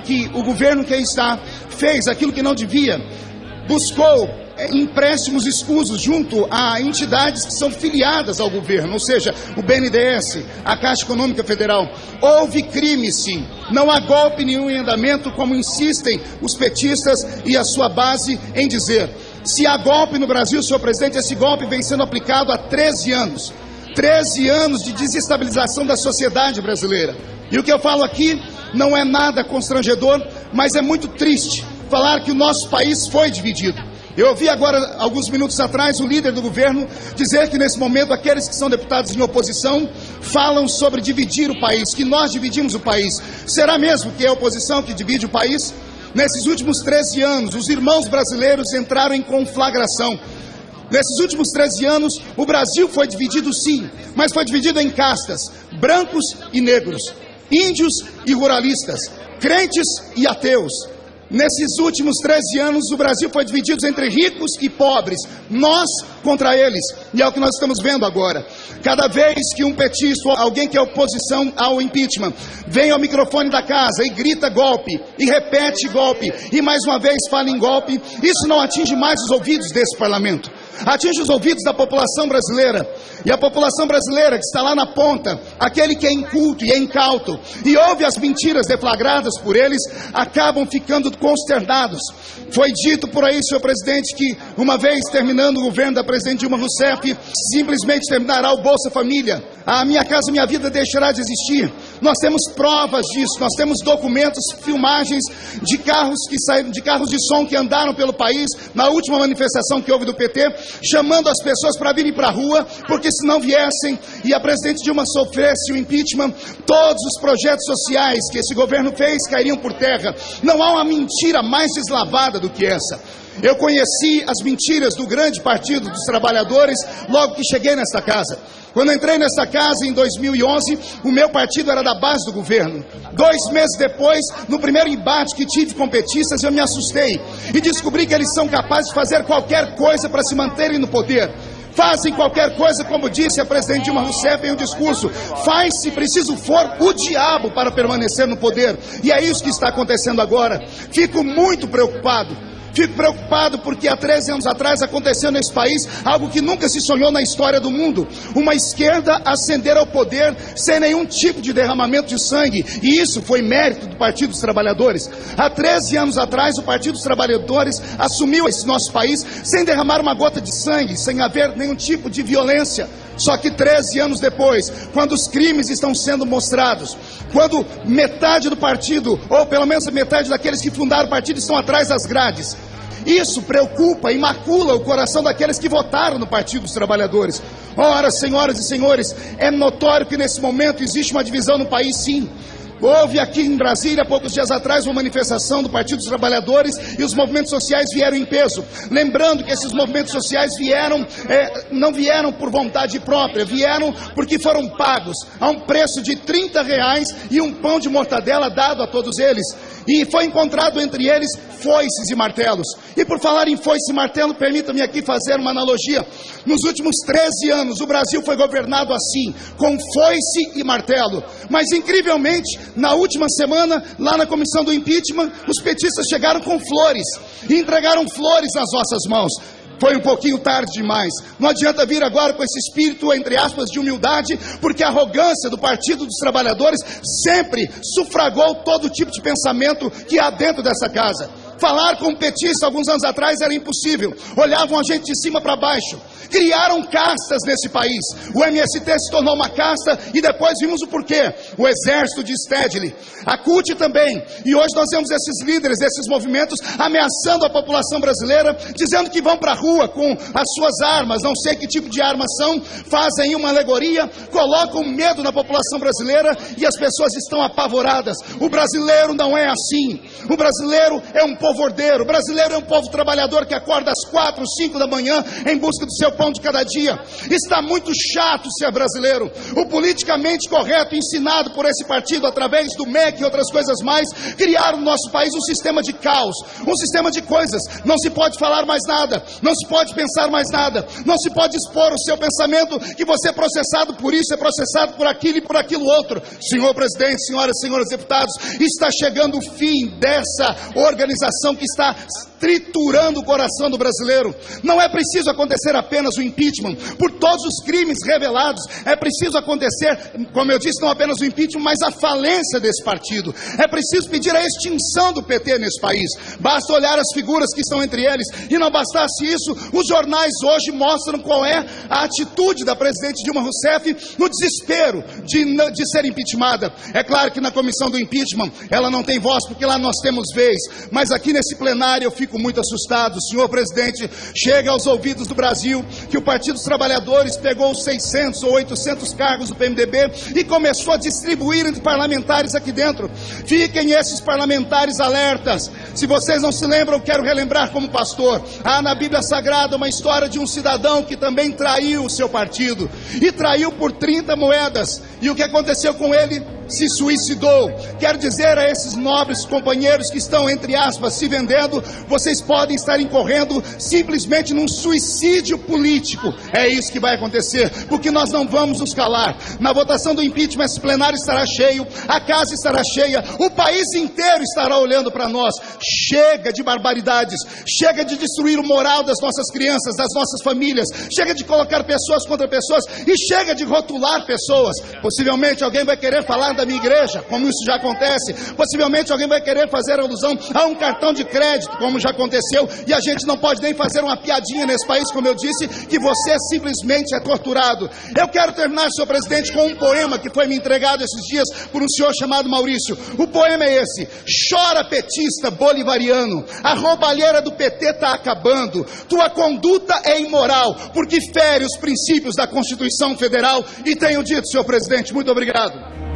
que o governo que aí está fez aquilo que não devia, buscou empréstimos escusos junto a entidades que são filiadas ao governo, ou seja, o BNDES, a Caixa Econômica Federal. Houve crime, sim. Não há golpe nenhum em andamento, como insistem os petistas e a sua base em dizer. Se há golpe no Brasil, senhor presidente, esse golpe vem sendo aplicado há 13 anos. 13 anos de desestabilização da sociedade brasileira. E o que eu falo aqui não é nada constrangedor, mas é muito triste falar que o nosso país foi dividido. Eu ouvi agora, alguns minutos atrás, o líder do governo dizer que nesse momento aqueles que são deputados em oposição falam sobre dividir o país, que nós dividimos o país. Será mesmo que é a oposição que divide o país? Nesses últimos 13 anos, os irmãos brasileiros entraram em conflagração. Nesses últimos 13 anos, o Brasil foi dividido sim, mas foi dividido em castas, brancos e negros, índios e ruralistas, crentes e ateus. Nesses últimos 13 anos, o Brasil foi dividido entre ricos e pobres, nós contra eles, e é o que nós estamos vendo agora. Cada vez que um petista, alguém que é oposição ao impeachment, vem ao microfone da casa e grita golpe, e repete golpe, e mais uma vez fala em golpe, isso não atinge mais os ouvidos desse parlamento. Atinge os ouvidos da população brasileira. E a população brasileira que está lá na ponta, aquele que é inculto e é incauto, e ouve as mentiras deflagradas por eles, acabam ficando consternados. Foi dito por aí, senhor presidente, que uma vez terminando o governo da presidente Dilma Rousseff, simplesmente terminará o Bolsa Família. A Minha Casa Minha Vida deixará de existir. Nós temos provas disso, nós temos documentos, filmagens de carros que saíram, de carros de som que andaram pelo país na última manifestação que houve do PT, chamando as pessoas para virem para a rua, porque se não viessem e a presidente Dilma sofresse o impeachment, todos os projetos sociais que esse governo fez cairiam por terra. Não há uma mentira mais deslavada do que essa. Eu conheci as mentiras do grande Partido dos Trabalhadores logo que cheguei nesta casa. Quando entrei nessa casa em 2011, o meu partido era da base do governo. 2 meses depois, no primeiro embate que tive com petistas, eu me assustei e descobri que eles são capazes de fazer qualquer coisa para se manterem no poder. Fazem qualquer coisa, como disse a presidente Dilma Rousseff em um discurso. Faz, se preciso for, o diabo para permanecer no poder. E é isso que está acontecendo agora. Fico muito preocupado. Fico preocupado porque há 13 anos atrás aconteceu nesse país algo que nunca se sonhou na história do mundo. Uma esquerda ascender ao poder sem nenhum tipo de derramamento de sangue. E isso foi mérito do Partido dos Trabalhadores. Há 13 anos atrás o Partido dos Trabalhadores assumiu esse nosso país sem derramar uma gota de sangue, sem haver nenhum tipo de violência. Só que 13 anos depois, quando os crimes estão sendo mostrados, quando metade do partido, ou pelo menos metade daqueles que fundaram o partido estão atrás das grades, isso preocupa e macula o coração daqueles que votaram no Partido dos Trabalhadores. Ora, senhoras e senhores, é notório que nesse momento existe uma divisão no país, sim. Houve aqui em Brasília, há poucos dias atrás, uma manifestação do Partido dos Trabalhadores e os movimentos sociais vieram em peso. Lembrando que esses movimentos sociais não vieram por vontade própria, vieram porque foram pagos a um preço de R$30 e um pão de mortadela dado a todos eles. E foi encontrado entre eles foices e martelos. E por falar em foice e martelo, permita-me aqui fazer uma analogia. Nos últimos 13 anos, o Brasil foi governado assim, com foice e martelo. Mas, incrivelmente, na última semana, lá na comissão do impeachment, os petistas chegaram com flores e entregaram flores nas nossas mãos. Foi um pouquinho tarde demais. Não adianta vir agora com esse espírito, entre aspas, de humildade, porque a arrogância do Partido dos Trabalhadores sempre sufragou todo tipo de pensamento que há dentro dessa casa. Falar com um petista alguns anos atrás era impossível. Olhavam a gente de cima para baixo. Criaram castas nesse país. O MST se tornou uma casta e depois vimos o porquê. O exército de Stedley. A CUT também. E hoje nós vemos esses líderes desses movimentos ameaçando a população brasileira, dizendo que vão para a rua com as suas armas, não sei que tipo de armas são, fazem uma alegoria, colocam medo na população brasileira e as pessoas estão apavoradas. O brasileiro não é assim. O brasileiro é um povo ordeiro. O brasileiro é um povo trabalhador que acorda às 4, 5 da manhã em busca do seu seu pão de cada dia. Está muito chato ser brasileiro. O politicamente correto ensinado por esse partido através do MEC e outras coisas mais, criaram no nosso país um sistema de caos, um sistema de coisas. Não se pode falar mais nada, não se pode pensar mais nada, não se pode expor o seu pensamento, que você é processado por isso, é processado por aquilo e por aquilo outro. Senhor presidente, senhoras e senhores deputados, está chegando o fim dessa organização que está triturando o coração do brasileiro. Não é preciso acontecer apenas o impeachment por todos os crimes revelados. É preciso acontecer, como eu disse, não apenas o impeachment, mas a falência desse partido. É preciso pedir a extinção do PT nesse país. Basta olhar as figuras que estão entre eles. E não bastasse isso, os jornais hoje mostram qual é a atitude da presidente Dilma Rousseff no desespero de ser impeachmentada. É claro que na comissão do impeachment ela não tem voz, porque lá nós temos vez. Mas aqui nesse plenário eu fico muito assustado. Senhor presidente, chega aos ouvidos do Brasil que o Partido dos Trabalhadores pegou os 600 ou 800 cargos do PMDB e começou a distribuir entre parlamentares aqui dentro. Fiquem esses parlamentares alertas. Se vocês não se lembram, quero relembrar como pastor. Há na Bíblia Sagrada uma história de um cidadão que também traiu o seu partido. E traiu por 30 moedas. E o que aconteceu com ele? Se suicidou. Quero dizer a esses nobres companheiros que estão, entre aspas, se vendendo, vocês podem estar incorrendo simplesmente num suicídio político. É isso que vai acontecer, porque nós não vamos nos calar. Na votação do impeachment, esse plenário estará cheio, a casa estará cheia, o país inteiro estará olhando para nós. Chega de barbaridades, chega de destruir o moral das nossas crianças, das nossas famílias, chega de colocar pessoas contra pessoas e chega de rotular pessoas. Possivelmente alguém vai querer falar da minha igreja, como isso já acontece. Possivelmente alguém vai querer fazer alusão a um cartão de crédito, como já aconteceu, e a gente não pode nem fazer uma piadinha nesse país, como eu disse, que você simplesmente é torturado. Eu quero terminar, senhor presidente, com um poema que foi me entregado esses dias por um senhor chamado Maurício. O poema é esse: chora petista bolivariano, a roubalheira do PT está acabando, tua conduta é imoral, porque fere os princípios da Constituição Federal. E tenho dito, senhor presidente, muito obrigado.